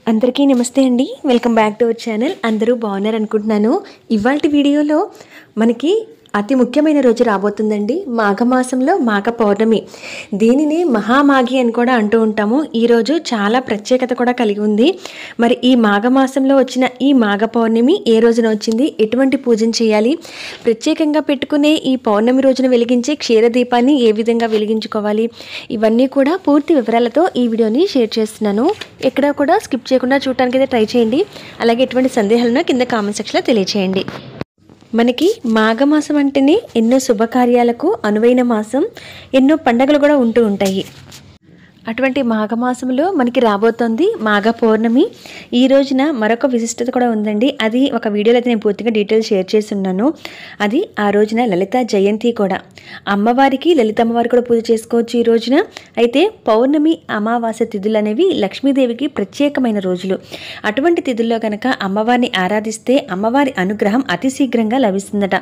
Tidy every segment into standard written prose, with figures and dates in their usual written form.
అందరికీ నమస్తే అండి. Welcome back to our channel. అందరూ బాగున్నారు అనుకుంటున్నాను. ఇవాల్టి వీడియోలో మనకి అతి ముఖ్యమైన రోజు రాబోతుందండి. మాఘమాసంలో మాఘ పౌర్ణమి. దీనిని మహామాఘి అని కూడా అంటూ ఉంటాము. ఈరోజు చాలా ప్రత్యేకత కూడా కలిగి ఉంది. మరి ఈ మాఘమాసంలో వచ్చిన ఈ మాఘ పౌర్ణమి ఏ రోజున వచ్చింది, ఎటువంటి పూజను చేయాలి, ప్రత్యేకంగా పెట్టుకునే ఈ పౌర్ణమి రోజున వెలిగించే క్షీరదీపాన్ని ఏ విధంగా వెలిగించుకోవాలి, ఇవన్నీ కూడా పూర్తి వివరాలతో ఈ వీడియోని షేర్ చేస్తున్నాను. ఎక్కడా కూడా స్కిప్ చేయకుండా చూడటానికి అయితే ట్రై చేయండి. అలాగే ఎటువంటి సందేహాలను కింద కామెంట్ సెక్షన్లో తెలియచేయండి. మనకి మాఘమాసం అంటేనే ఎన్నో శుభకార్యాలకు అనువైన మాసం, ఎన్నో పండగలు కూడా ఉంటూ ఉంటాయి. అటువంటి మాఘమాసంలో మనకి రాబోతోంది మాఘ పౌర్ణమి. ఈ రోజున మరొక విశిష్టత కూడా ఉందండి. అది ఒక వీడియోలో అయితే నేను పూర్తిగా డీటెయిల్స్ షేర్ చేస్తున్నాను. అది ఆ రోజున లలిత జయంతి కూడా. అమ్మవారికి, లలిత అమ్మవారికి కూడా పూజ చేసుకోవచ్చు ఈ రోజున. అయితే పౌర్ణమి, అమావాస్య తిథులు అనేవి లక్ష్మీదేవికి ప్రత్యేకమైన రోజులు. అటువంటి తిథుల్లో కనుక అమ్మవారిని ఆరాధిస్తే అమ్మవారి అనుగ్రహం అతి శీఘ్రంగా లభిస్తుందట.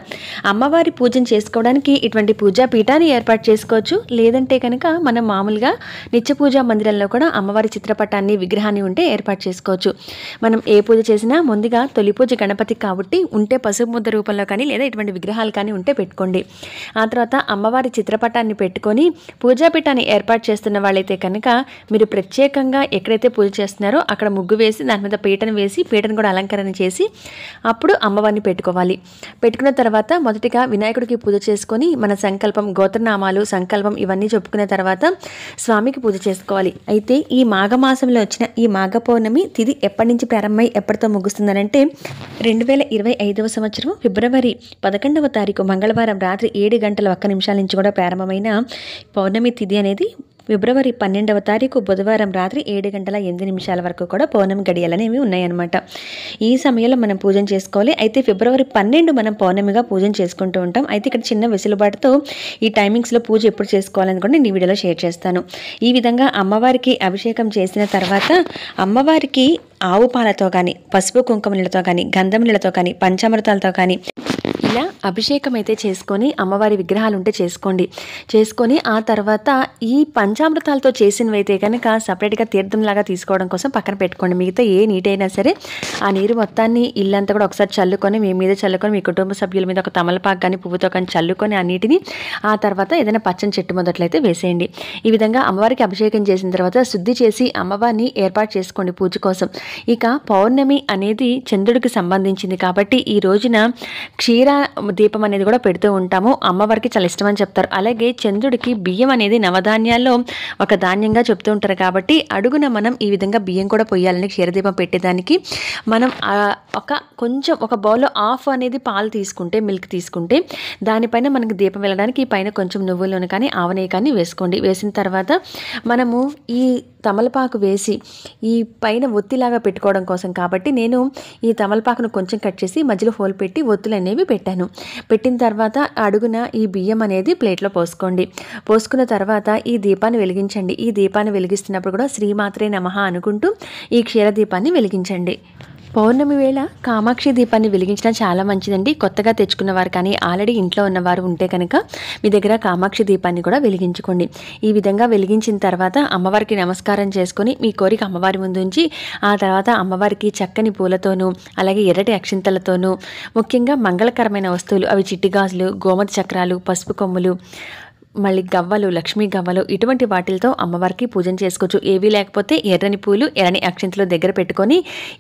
అమ్మవారి పూజను చేసుకోవడానికి ఇటువంటి పూజా పీఠాన్ని ఏర్పాటు చేసుకోవచ్చు. లేదంటే కనుక మనం మామూలుగా నిత్య పూజా మందిరంలో కూడా అమ్మవారి చిత్రపటాన్ని, విగ్రహాన్ని ఉంటే ఏర్పాటు చేసుకోవచ్చు. మనం ఏ పూజ చేసినా ముందుగా తొలి పూజ గణపతికి కాబట్టి ఉంటే పసుపు ముద్ద రూపంలో కానీ లేదా ఇటువంటి విగ్రహాలు కానీ ఉంటే పెట్టుకోండి. ఆ తర్వాత అమ్మవారి చిత్రపటాన్ని పెట్టుకొని పూజాపీఠాన్ని ఏర్పాటు చేస్తున్న వాళ్ళైతే కనుక మీరు ప్రత్యేకంగా ఎక్కడైతే పూజ చేస్తున్నారో అక్కడ ముగ్గు వేసి దాని మీద పీటను వేసి పీటను కూడా అలంకరణ చేసి అప్పుడు అమ్మవారిని పెట్టుకోవాలి. పెట్టుకున్న తర్వాత మొదటిగా వినాయకుడికి పూజ చేసుకొని మన సంకల్పం, గోత్రనామాలు, సంకల్పం ఇవన్నీ చెప్పుకున్న తర్వాత స్వామికి పూజ చేసుకోవాలి. అయితే ఈ మాఘమాసంలో వచ్చిన ఈ మాఘ పౌర్ణమి తిథి ఎప్పటి నుంచి ప్రారంభమై ఎప్పటితో ముగుస్తుందనంటే 2025 సంవత్సరం ఫిబ్రవరి 11వ తారీఖు మంగళవారం రాత్రి 7:01 నుంచి కూడా ప్రారంభమైన పౌర్ణమి తిథి అనేది ఫిబ్రవరి 12వ తారీఖు బుధవారం రాత్రి 7:08 వరకు కూడా పౌర్ణమి గడియలు అనేవి ఉన్నాయన్నమాట. ఈ సమయంలో మనం పూజన చేసుకోవాలి. అయితే ఫిబ్రవరి 12 మనం పౌర్ణమిగా పూజన చేసుకుంటూ ఉంటాం. అయితే ఇక్కడ చిన్న వెసులుబాటుతో ఈ టైమింగ్స్లో పూజ ఎప్పుడు చేసుకోవాలని కూడా నేను ఈ వీడియోలో షేర్ చేస్తాను. ఈ విధంగా అమ్మవారికి అభిషేకం చేసిన తర్వాత అమ్మవారికి ఆవు పాలతో కానీ, పసుపు కుంకుమ నీళ్ళతో కానీ, గంధం నీళ్ళతో కానీ, పంచామృతాలతో కానీ ఇలా అభిషేకం అయితే చేసుకొని అమ్మవారి విగ్రహాలు ఉంటే చేసుకొని ఆ తర్వాత ఈ పంచామృతాలతో చేసినవైతే కనుక సపరేట్గా తీర్థంలాగా తీసుకోవడం కోసం పక్కన పెట్టుకోండి. మిగతా ఏ నీటైనా సరే ఆ నీరు మొత్తాన్ని ఇల్లంతా కూడా ఒకసారి చల్లుకొని మీ మీద చల్లుకొని మీ కుటుంబ సభ్యుల మీద ఒక తమలపాకు కానీ పువ్వుతో కానీ చల్లుకొని ఆ నీటిని ఆ తర్వాత ఏదైనా పచ్చని చెట్టు మొదట్లయితే వేసేయండి. ఈ విధంగా అమ్మవారికి అభిషేకం చేసిన తర్వాత శుద్ధి చేసి అమ్మవారిని ఏర్పాటు చేసుకోండి పూజ కోసం. ఇక పౌర్ణమి అనేది చంద్రుడికి సంబంధించింది కాబట్టి ఈ రోజున క్షీర దీపం అనేది కూడా పెడుతూ ఉంటాము. అమ్మవారికి చాలా ఇష్టమని చెప్తారు. అలాగే చంద్రుడికి బియ్యం అనేది నవధాన్యాల్లో ఒక ధాన్యంగా చెప్తూ ఉంటారు కాబట్టి అడుగున మనం ఈ విధంగా బియ్యం కూడా పొయ్యాలని క్షీరదీపం పెట్టేదానికి మనం ఒక బౌల్లో హాఫ్ అనేది పాలు తీసుకుంటే, మిల్క్ తీసుకుంటే దానిపైన మనకి దీపం వెళ్ళడానికి పైన కొంచెం నువ్వుల నూనె కానీ ఆవ నెయ్యి కానీ వేసుకోండి. వేసిన తర్వాత మనము ఈ తమలపాకు వేసి ఈ పైన ఒత్తిలాగా పెట్టుకోవడం కోసం కాబట్టి నేను ఈ తమలపాకును కొంచెం కట్ చేసి మధ్యలో హోల్ పెట్టి ఒత్తులు అనేవి పెట్టాను. పెట్టిన తర్వాత అడుగున ఈ బియ్యం అనేది ప్లేట్లో పోసుకున్న తర్వాత ఈ దీపాన్ని వెలిగించండి. ఈ దీపాన్ని వెలిగిస్తున్నప్పుడు కూడా శ్రీమాత్రే నమః అనుకుంటూ ఈ క్షీర దీపాన్ని వెలిగించండి. పౌర్ణమి వేళ కామాక్షి దీపాన్ని వెలిగించడం చాలా మంచిదండి. కొత్తగా తెచ్చుకున్నవారు కానీ ఆల్రెడీ ఇంట్లో ఉన్నవారు ఉంటే కనుక మీ దగ్గర కామాక్షి దీపాన్ని కూడా వెలిగించుకోండి. ఈ విధంగా వెలిగించిన తర్వాత అమ్మవారికి నమస్కారం చేసుకొని మీ కోరిక అమ్మవారి ముందు ఉంచి ఆ తర్వాత అమ్మవారికి చక్కని పూలతోనూ అలాగే ఎర్రటి అక్షింతలతోనూ ముఖ్యంగా మంగళకరమైన వస్తువులు అవి చిట్టి గాజులు, గోమతి చక్రాలు, పసుపు కొమ్ములు, మళ్ళీ గవ్వలు, లక్ష్మీ గవ్వలు ఇటువంటి వాటిలతో అమ్మవారికి పూజన చేసుకోవచ్చు. ఏవీ లేకపోతే ఎర్రని పూలు, ఎర్రని అక్షింతలు దగ్గర పెట్టుకొని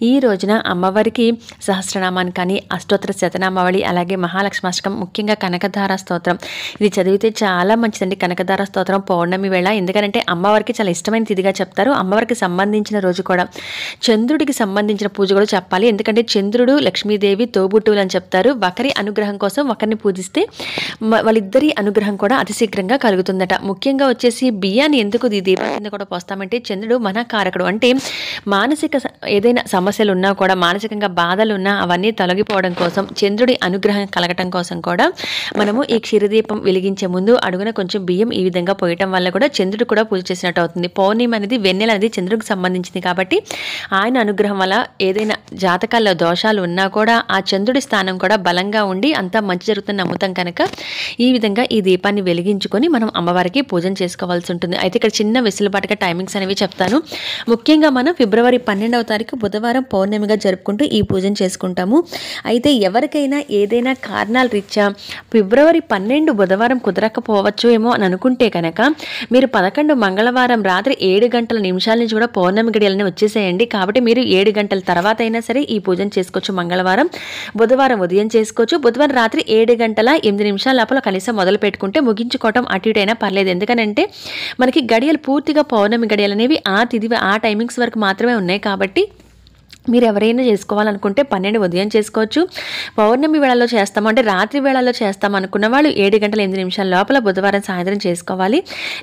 ఈ రోజున అమ్మవారికి సహస్రనామాన్ని కానీ, అష్టోత్తర శతనామావళి, అలాగే మహాలక్ష్మాష్టకం, ముఖ్యంగా కనకధార స్తోత్రం ఇది చదివితే చాలా మంచిదండి. కనకధార స్తోత్రం పౌర్ణమి వేళ ఎందుకంటే అమ్మవారికి చాలా ఇష్టమైన తిథిగా చెప్తారు. అమ్మవారికి సంబంధించిన రోజు కూడా చంద్రుడికి సంబంధించిన పూజ కూడా చెప్పాలి. ఎందుకంటే చంద్రుడు, లక్ష్మీదేవి తోబుట్టువులు అని చెప్తారు. ఒకరి అనుగ్రహం కోసం ఒకరిని పూజిస్తే వాళ్ళిద్దరి అనుగ్రహం కూడా అతి శీఘ్రంగా కలుగుతుందట. ముఖ్యంగా వచ్చేసి బియ్యాన్ని ఎందుకు ఈ దీపం కింద కూడా పోస్తామంటే చంద్రుడు మన కారకుడు. అంటే మానసిక ఏదైనా సమస్యలు ఉన్నా కూడా, మానసికంగా బాధలు ఉన్నా అవన్నీ తొలగిపోవడం కోసం, చంద్రుడి అనుగ్రహం కలగటం కోసం కూడా మనము ఈ క్షీరదీపం వెలిగించే ముందు అడుగున కొంచెం బియ్యం ఈ విధంగా పోయటం వల్ల కూడా చంద్రుడు కూడా పూజ చేసినట్టు అవుతుంది. పౌర్ణమి అనేది వెన్నెల అనేది చంద్రుడికి సంబంధించింది కాబట్టి ఆయన అనుగ్రహం వల్ల ఏదైనా జాతకాల్లో దోషాలు ఉన్నా కూడా ఆ చంద్రుడి స్థానం కూడా బలంగా ఉండి అంతా మంచి జరుగుతుందని నమ్ముతాం కనుక ఈ విధంగా ఈ దీపాన్ని వెలిగించుకొని వెలిగించుకొని మనం అమ్మవారికి పూజన చేసుకోవాల్సి ఉంటుంది. అయితే ఇక్కడ చిన్న వెసులుబాటుగా టైమింగ్స్ అనేవి చెప్తాను. ముఖ్యంగా మనం ఫిబ్రవరి 12వ తారీఖు బుధవారం పౌర్ణమిగా జరుపుకుంటూ ఈ పూజన చేసుకుంటాము. అయితే ఎవరికైనా ఏదైనా కారణాల రీత్యా ఫిబ్రవరి 12 బుధవారం కుదరకపోవచ్చు ఏమో అని అనుకుంటే కనుక మీరు 11 మంగళవారం రాత్రి 7 గంటల నిమిషాల నుంచి కూడా పౌర్ణమి గడియలని వచ్చేసేయండి. కాబట్టి మీరు 7 గంటల తర్వాత అయినా సరే ఈ పూజను చేసుకోవచ్చు. మంగళవారం, బుధవారం ఉదయం చేసుకోవచ్చు. బుధవారం రాత్రి 7 గంటల 8 నిమిషాల లోపల కనీసం మొదలు పెట్టుకుంటే ముగించుకోవటం అటు ఇటు అయినా పర్లేదు. ఎందుకనంటే మనకి గడియలు పూర్తిగా పౌర్ణమి గడియలు అనేవి ఆ తిథి ఆ టైమింగ్స్ వరకు మాత్రమే ఉన్నాయి. కాబట్టి మీరు ఎవరైనా చేసుకోవాలనుకుంటే 12 ఉదయం చేసుకోవచ్చు. పౌర్ణమి వేళల్లో చేస్తాము అంటే రాత్రి వేళల్లో చేస్తాము అనుకున్న వాళ్ళు 7 గంటల 8 నిమిషాల లోపల బుధవారం సాయంత్రం చేసుకోవాలి.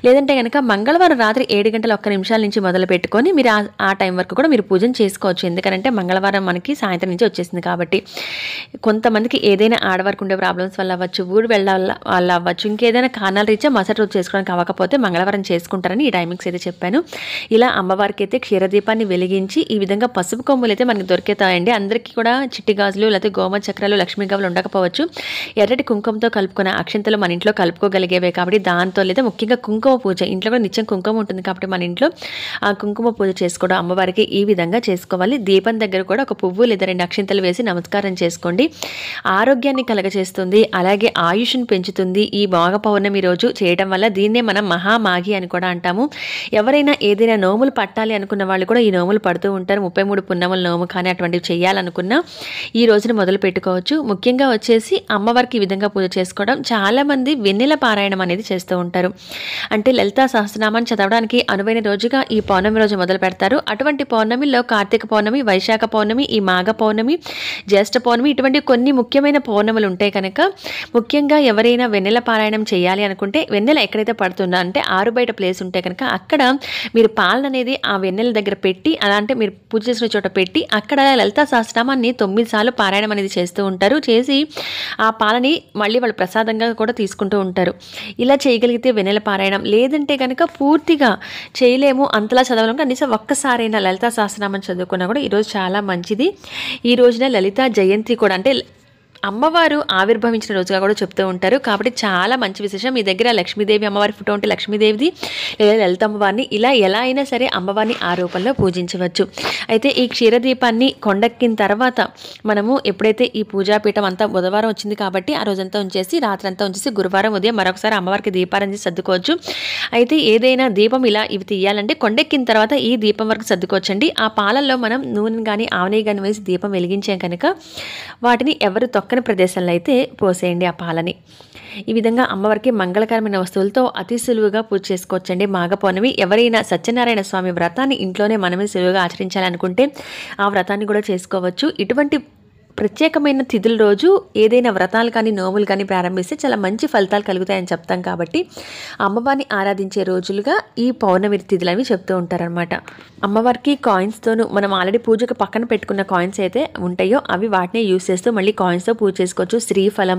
లేదంటే కనుక మంగళవారం రాత్రి 7 గంటల 1 నిమిషాల నుంచి మొదలు పెట్టుకొని మీరు ఆ టైం వరకు కూడా మీరు పూజను చేసుకోవచ్చు. ఎందుకంటే మంగళవారం మనకి సాయంత్రం నుంచి వచ్చేసింది కాబట్టి. కొంతమందికి ఏదైనా ఆడవారికి ఉండే ప్రాబ్లమ్స్ వల్ల అవ్వచ్చు, ఊరు వెళ్ళాల వల్ల అవ్వచ్చు, ఇంకేదైనా కారణాల రీత్యా మరుసటి రోజు చేసుకోవడానికి అవ్వకపోతే మంగళవారం చేసుకుంటారని ఈ టైమింగ్స్ అయితే చెప్పాను. ఇలా అమ్మవారికి అయితే క్షీరదీపాన్ని వెలిగించి ఈ విధంగా పసుపు కొమ్ములు అయితే మనకి దొరికేతాయండి. అందరికీ కూడా చిట్టి గాజులు లేకపోతే గోమ చక్రాలు, లక్ష్మీ గవ్వలు ఉండకపోవచ్చు. ఎర్రటి కుంకుమతో కలుపుకున్న అక్షంతలు మన ఇంట్లో కలుపుకోగలిగేవే కాబట్టి దాంతో లేదా ముఖ్యంగా కుంకుమ పూజ ఇంట్లో కూడా నిత్యం కుంకుమ ఉంటుంది కాబట్టి మన ఇంట్లో ఆ కుంకుమ పూజ చేసుకోవడం అమ్మవారికి ఈ విధంగా చేసుకోవాలి. దీపం దగ్గర కూడా ఒక పువ్వు లేదా 2 అక్షంతలు వేసి నమస్కారం చేసుకోండి. ఆరోగ్యాన్ని కలగచేస్తుంది, అలాగే ఆయుష్ను పెంచుతుంది. ఈ మాఘ పౌర్ణమి రోజు చేయడం వల్ల దీన్నే మనం మహామాఘి అని కూడా అంటాము. ఎవరైనా ఏదైనా నోములు పట్టాలి అనుకున్న వాళ్ళు కూడా ఈ నోములు పడుతూ ఉంటారు. 33 పున్నముల నోము కానీ అటువంటివి చేయాలనుకున్నా ఈ రోజున మొదలు పెట్టుకోవచ్చు. ముఖ్యంగా వచ్చేసి అమ్మవారికి ఈ విధంగా పూజ చేసుకోవడం. చాలామంది వెన్నెల పారాయణం అనేది చేస్తూ ఉంటారు. అంటే లలితా సహస్రనామాన్ని చదవడానికి అనువైన రోజుగా ఈ పౌర్ణమి రోజు మొదలు పెడతారు. అటువంటి పౌర్ణమిలో కార్తీక పౌర్ణమి, వైశాఖ పౌర్ణమి, ఈ మాఘ పౌర్ణమి, జ్యేష్ఠ పౌర్ణమి ఇటువంటి కొన్ని ముఖ్యమైన పౌర్ణములు ఉంటాయి కనుక ముఖ్యంగా ఎవరైనా వెన్నెల పారాయణం చేయాలి అనుకుంటే వెన్నెల ఎక్కడైతే పడుతుందో అంటే ఆరు బయట ప్లేస్ ఉంటే కనుక అక్కడ మీరు పాలన అనేది ఆ వెన్నెల దగ్గర పెట్టి అలా అంటే మీరు పూజ చేసిన చోట పెట్టి అక్కడ లలితా సహస్రనామాన్ని 9 సార్లు పారాయణం అనేది చేస్తూ ఉంటారు. చేసి ఆ పాలని మళ్ళీ వాళ్ళు ప్రసాదంగా కూడా తీసుకుంటూ ఉంటారు. ఇలా చేయగలిగితే వెన్నెల పారాయణం. లేదంటే కనుక పూర్తిగా చేయలేము అంతలా చదవలేము కనీసం ఒక్కసారైనా లలితా సహస్రనామం చదువుకున్నా కూడా ఈరోజు చాలా మంచిది. ఈ రోజున లలితా జయంతి కూడా అంటే అమ్మవారు ఆవిర్భవించిన రోజుగా కూడా చెప్తూ ఉంటారు. కాబట్టి చాలా మంచి విశేషం. మీ దగ్గర లక్ష్మీదేవి అమ్మవారి ఫోటో ఉంటే లక్ష్మీదేవిది లేదా లలిత అమ్మవారిని ఇలా ఎలా అయినా సరే అమ్మవారిని ఆ రూపంలో పూజించవచ్చు. అయితే ఈ క్షీరదీపాన్ని కొండెక్కిన తర్వాత మనము ఎప్పుడైతే ఈ పూజాపీఠం అంతా బుధవారం వచ్చింది కాబట్టి ఆ రోజంతా ఉంచేసి రాత్రంతా ఉంచేసి గురువారం ఉదయం మరొకసారి అమ్మవారికి దీపారాధన సర్దుకోవచ్చు. అయితే ఏదైనా దీపం ఇలా ఇవి తీయాలంటే కొండెక్కిన తర్వాత ఈ దీపం వరకు సర్దుకోవచ్చండి. ఆ పాలల్లో మనం నూనె కానీ ఆవనేయి కానీ వేసి దీపం వెలిగించాం కనుక వాటిని ఎవరు తొక్కని ప్రదేశంలో అయితే పోసేయండి ఆ పాలని. ఈ విధంగా అమ్మవారికి మంగళకరమైన వస్తువులతో అతి సులువుగా పూజ చేసుకోవచ్చండి. మాఘ పౌర్ణమి ఎవరైనా సత్యనారాయణ స్వామి వ్రతాన్ని ఇంట్లోనే మనమే సులువుగా ఆచరించాలనుకుంటే ఆ వ్రతాన్ని కూడా చేసుకోవచ్చు. ఇటువంటి ప్రత్యేకమైన తిథుల రోజు ఏదైనా వ్రతాలు కానీ నోములు కానీ ప్రారంభిస్తే చాలా మంచి ఫలితాలు కలుగుతాయని చెప్తాం కాబట్టి అమ్మవారిని ఆరాధించే రోజులుగా ఈ పౌర్ణమి తిథులు అవి చెప్తూ ఉంటారనమాట. అమ్మవారికి కాయిన్స్తోనూ మనం ఆల్రెడీ పూజకు పక్కన పెట్టుకున్న కాయిన్స్ అయితే ఉంటాయో అవి వాటినే యూస్ చేస్తూ మళ్ళీ కాయిన్స్తో పూజ చేసుకోవచ్చు. శ్రీఫలం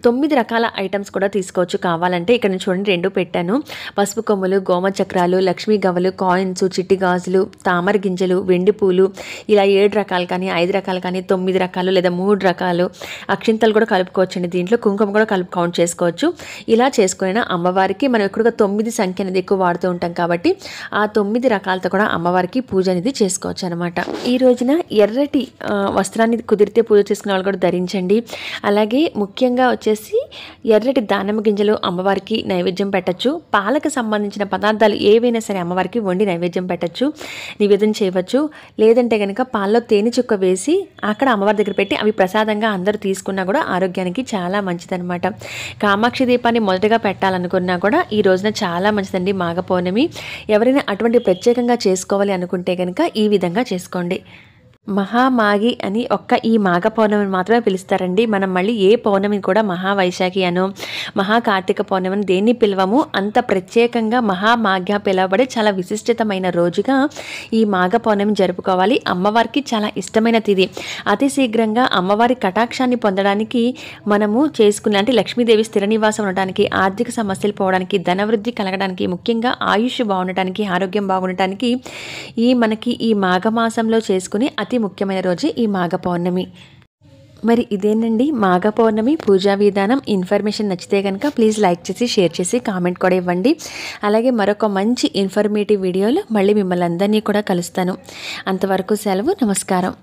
9 రకాల ఐటమ్స్ కూడా తీసుకోవచ్చు కావాలంటే. ఇక్కడ నేను చూడండి 2 పెట్టాను. పసుపు కొమ్ములు, గోమ చక్రాలు, లక్ష్మీ గవ్వలు, కాయిన్స్, చిట్టి గాజులు, తామర గింజలు, వెండి పూలు ఇలా 7 రకాలు కానీ 5 రకాలు కానీ 9 రకాలు లేదా 3 రకాలు అక్షింతలు కూడా కలుపుకోవచ్చండి. దీంట్లో కుంకుమ కూడా కౌంట్ చేసుకోవచ్చు. ఇలా చేసుకున్న అమ్మవారికి మనం ఎక్కువగా 9 సంఖ్య అనేది ఎక్కువ వాడుతూ ఉంటాం కాబట్టి ఆ 9 రకాలతో కూడా అమ్మవారికి పూజ అనేది చేసుకోవచ్చు అనమాట. ఈ రోజున ఎర్రటి వస్త్రాన్ని కుదిరితే పూజ చేసుకునే వాళ్ళు కూడా ధరించండి. అలాగే ముఖ్యంగా వచ్చేసి ఎర్రటి దానిమ్మ గింజలు అమ్మవారికి నైవేద్యం పెట్టచ్చు. పాలకు సంబంధించిన పదార్థాలు ఏవైనా సరే అమ్మవారికి వండి నైవేద్యం పెట్టచ్చు, నివేదన చేయవచ్చు. లేదంటే కనుక పాల్లో తేనె చుక్క వేసి అక్కడ అమ్మవారి దగ్గర పెట్టి అవి ప్రసాదంగా అందరూ తీసుకున్నా కూడా ఆరోగ్యానికి చాలా మంచిదన్నమాట. కామాక్షి దీపాన్ని మొదటగా పెట్టాలనుకున్నా కూడా ఈ రోజున చాలా మంచిదండి మాఘ పౌర్ణమి. ఎవరైనా అటువంటి ప్రత్యేకంగా చేసుకోవాలి అనుకుంటే కనుక ఈ విధంగా చేసుకోండి. మహామాఘి అని ఒక్క ఈ మాఘ పౌర్ణమిని మాత్రమే పిలుస్తారండి. మనం మళ్ళీ ఏ పౌర్ణమిని కూడా మహావైశాఖి అనో మహాకార్తీక పౌర్ణమిని దేన్ని పిలవము. అంత ప్రత్యేకంగా మహామాఘ్య పిలవబడే చాలా విశిష్టమైన రోజుగా ఈ మాఘ పౌర్ణమి జరుపుకోవాలి. అమ్మవారికి చాలా ఇష్టమైన తిథి. అతి శీఘ్రంగా అమ్మవారి కటాక్షాన్ని పొందడానికి మనము చేసుకునే అంటే లక్ష్మీదేవి స్థిర నివాసం ఉండడానికి, ఆర్థిక సమస్యలు పోవడానికి, ధనవృద్ధి కలగడానికి, ముఖ్యంగా ఆయుష్ బాగుండటానికి, ఆరోగ్యం బాగుండటానికి మనకి ఈ మాఘమాసంలో చేసుకుని అతి ముఖ్యమైన రోజు ఈ మాఘ పౌర్ణమి. మరి ఇదేనండి మాఘ పౌర్ణమి పూజా విధానం. ఇన్ఫర్మేషన్ నచ్చితే కనుక ప్లీజ్ లైక్ చేసి షేర్ చేసి కామెంట్ కూడా ఇవ్వండి. అలాగే మరొక మంచి ఇన్ఫర్మేటివ్ వీడియోలో మళ్ళీ మిమ్మల్ని అందరినీ కూడా కలుస్తాను. అంతవరకు సెలవు. నమస్కారం.